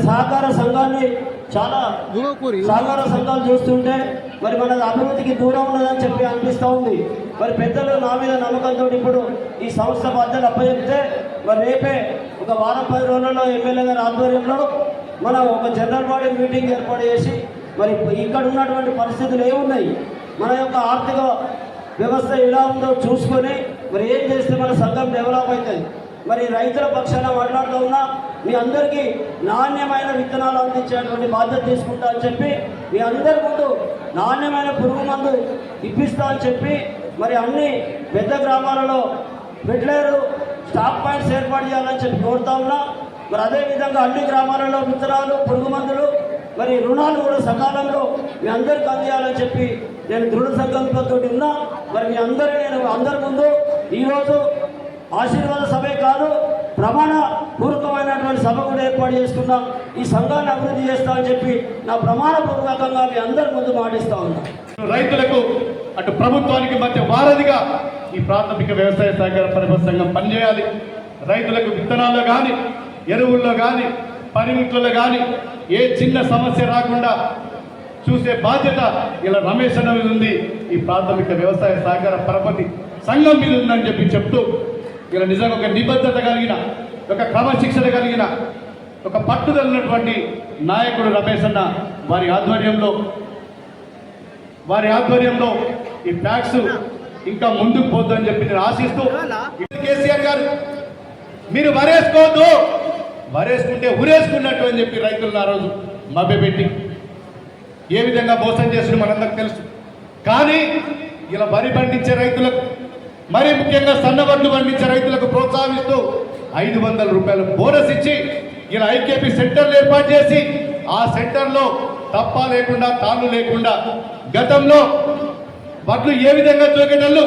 సహకార సంఘాన్ని చాలా సహకార సంఘాలు చూస్తుంటే మరి మన అభివృద్ధికి దూరం ఉన్నదని చెప్పి అనిపిస్తూ ఉంది. మరి పెద్దలు నా మీద నమ్మకంతో ఇప్పుడు ఈ సంస్థ బాధ్యతలు అప్పచెప్తే మరి రేపే ఒక వారం 10 రోజులలో ఎమ్మెల్యే గారి ఆధ్వర్యంలో మనం ఒక జనరల్ బాడీ మీటింగ్ ఏర్పాటు చేసి మరి ఇక్కడ ఉన్నటువంటి పరిస్థితులు ఏమున్నాయి, మన యొక్క ఆర్థిక వ్యవస్థ ఎలా ఉందో చూసుకొని మరి ఏం చేస్తే మన సంఘం డెవలప్ అవుతుంది. మరి రైతుల పక్షాన మాట్లాడుతూ ఉన్నా మీ అందరికీ నాణ్యమైన విత్తనాలు అందించేటువంటి బాధ్యత తీసుకుంటా అని చెప్పి మీ అందరి ముందు నాణ్యమైన పురుగు మందు ఇప్పిస్తా అని చెప్పి మరి అన్ని పెద్ద గ్రామాలలో ఫెర్టిలైజర్ స్టాక్ పాయింట్స్ ఏర్పాటు చేయాలని చెప్పి కోరుతా ఉన్నా. మరి అదేవిధంగా అన్ని గ్రామాలలో విత్తనాలు పురుగు మందులు మరి రుణాలు కూడా సకాలంలో మీ అందరికీ అందియాలని చెప్పి నేను దృఢ సంకల్పంతో ఉన్నా. మరి మీ నేను అందరి ముందు ఈరోజు ఆశీర్వాద సభే కాదు ప్రమాణ పూర్వకమైనటువంటి సభ కూడా ఏర్పాటు చేసుకున్నాం. ఈ సంఘాన్ని అభివృద్ధి చేస్తామని చెప్పి నా ప్రమాణ పూర్వకంగా మీ అందరి ముందు మాటిస్తా ఉన్నా. రైతులకు అటు ప్రభుత్వానికి మధ్య వారధిగా ఈ ప్రాథమిక వ్యవసాయ సహకార పరిషత్ సంఘం పనిచేయాలి. రైతులకు విత్తనాల్లో కానీ ఎరువుల్లో కానీ పనిముట్లలో కానీ ఏ చిన్న సమస్య రాకుండా చూసే బాధ్యత ఇలా రమేష్ అన్న మీద ఉంది. ఈ ప్రాథమిక వ్యవసాయ సహకార పరపతి సంఘం మీద ఉందని చెప్పి చెప్తూ ఇలా నిజంగా ఒక నిబద్ధత కలిగిన, ఒక క్రమశిక్షణ కలిగిన, ఒక పట్టుదలైనటువంటి నాయకుడు రమేష్ అన్న వారి ఆధ్వర్యంలో ఈ ఫ్యాక్స్ ఇంకా ముందుకు పోద్దని చెప్పి నేను ఆశిస్తూ, కేసీఆర్ గారు మీరు వరేసుకోవద్దు, వరేసుకుంటే ఉరేసుకున్నట్టు అని చెప్పి రైతులను ఆ రోజు మభ్యపెట్టి ఏ విధంగా మోసం చేసిన మనందరికి తెలుసు. కానీ ఇలా వరి పండించే రైతులకు, మరీ ముఖ్యంగా సన్నవడ్లు పండించే రైతులకు ప్రోత్సహిస్తూ 500 రూపాయలు బోనస్ ఇచ్చి ఇలా ఐకేపీ సెంటర్లు ఏర్పాటు చేసి ఆ సెంటర్లో తప్ప లేకుండా తాళ్ళు లేకుండా గతంలో వడ్లు ఏ విధంగా జోకేటళ్ళు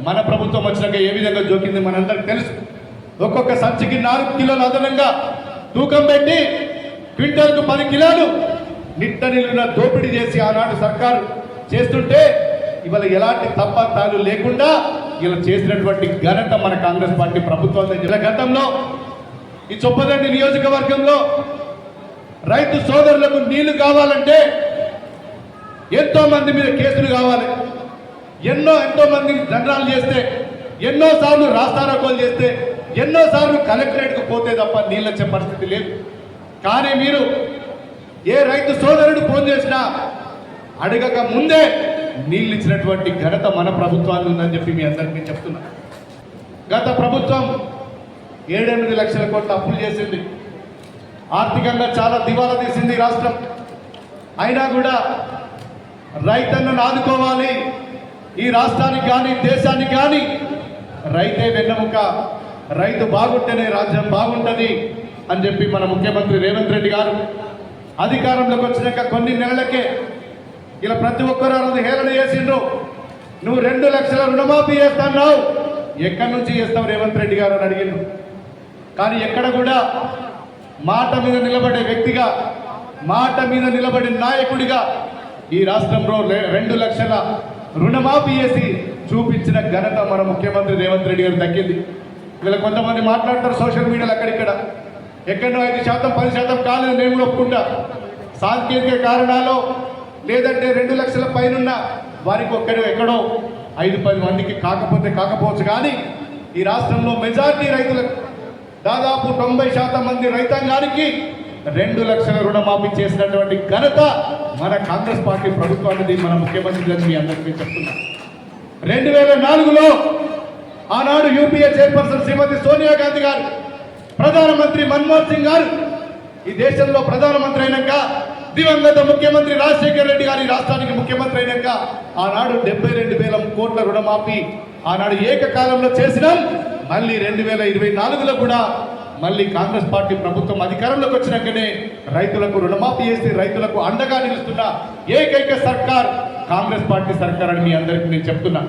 మన ప్రభుత్వం వచ్చినాక ఏ విధంగా జోకింది మనందరికి తెలుసు. ఒక్కొక్క సంచికి 4 కిలోలు అదనంగా తూకం పెట్టి క్వింటల్కు 10 కిలోలు నిట్ట నిలువున దోపిడీ చేసి ఆనాడు సర్కారు చేస్తుంటే ఇవాళ ఎలాంటి తప్పతాలు లేకుండా ఇలా చేసినటువంటి ఘనత మన కాంగ్రెస్ పార్టీ ప్రభుత్వం. గతంలో ఈ చొప్పదండి నియోజకవర్గంలో రైతు సోదరులకు నీళ్లు కావాలంటే ఎంతో మంది మీద కేసులు కావాలి, ఎంతో మంది దండాలు చేస్తే, ఎన్నోసార్లు రాస్తారోకోలు చేస్తే, ఎన్నోసార్లు కలెక్టరేట్కు పోతే తప్ప నీళ్ళు వచ్చే పరిస్థితి లేదు. కానీ మీరు ఏ రైతు సోదరుడు ఫోన్ చేసినా అడగక ముందే నీళ్ళు ఇచ్చినటువంటి ఘనత మన ప్రభుత్వాన్ని ఉందని చెప్పి మీ అందరికీ చెప్తున్నా. గత ప్రభుత్వం 7-8 లక్షల కోట్ల అప్పులు చేసింది, ఆర్థికంగా చాలా దివాలా తీసింది రాష్ట్రం. అయినా కూడా రైతన్నను ఆదుకోవాలి, ఈ రాష్ట్రానికి కానీ దేశానికి కానీ రైతే వెన్నెముక, రైతు బాగుంటేనే రాజ్యం బాగుంటుంది అని చెప్పి మన ముఖ్యమంత్రి రేవంత్ రెడ్డి గారు అధికారంలోకి వచ్చినాక కొన్ని నెలలకే ఇలా ప్రతి ఒక్కరు అన్నది హేళన చేసిండ్రు. నువ్వు 2 లక్షల రుణమాఫీ చేస్తున్నావు, ఎక్కడి నుంచి చేస్తావు రేవంత్ రెడ్డి గారు అని అడిగిండ్రు. కానీ ఎక్కడ కూడా మాట మీద నిలబడే వ్యక్తిగా, మాట మీద నిలబడే నాయకుడిగా ఈ రాష్ట్రంలో 2 లక్షల రుణమాఫీ చేసి చూపించిన ఘనత మన ముఖ్యమంత్రి రేవంత్ రెడ్డి గారు దక్కింది. వీళ్ళ కొంతమంది మాట్లాడతారు సోషల్ మీడియాలో అక్కడిక్కడ, ఎక్కడో 5% 10% కాలేదు నేను కూడా ఒప్పుకుంటా. సాంకేతిక కారణాలు లేదంటే 2 లక్షల పైన వారికి ఎక్కడో 5-10 మందికి కాకపోవచ్చు. కానీ ఈ రాష్ట్రంలో మెజార్టీ రైతులకు దాదాపు 90% మంది రైతాంగానికి 2 లక్షల రుణమాఫీ చేసినటువంటి ఘనత మన కాంగ్రెస్ పార్టీ ప్రభుత్వానికి, మన ముఖ్యమంత్రి గారు మీ అందరికీ చెప్తున్నా. 2004లో ఆనాడు యూపీఏ చైర్పర్సన్ శ్రీమతి సోనియా గాంధీ గారు, ప్రధానమంత్రి మన్మోహన్ సింగ్ గారు ఈ దేశంలో ప్రధానమంత్రి అయినాక, దివంగత ముఖ్యమంత్రి రాజశేఖర్ రెడ్డి గారు ఈ రాష్ట్రానికి ముఖ్యమంత్రి అయినాక ఆనాడు 72,000 కోట్ల రుణమాఫీ ఆనాడు ఏకకాలంలో చేసినాం. మళ్ళీ 2024లో కూడా మళ్ళీ కాంగ్రెస్ పార్టీ ప్రభుత్వం అధికారంలోకి వచ్చినాకనే రైతులకు రుణమాఫీ చేసి రైతులకు అండగా నిలుస్తున్న ఏకైక సర్కార్ కాంగ్రెస్ పార్టీ సర్కార్ అని మీ అందరికీ నేను చెప్తున్నా.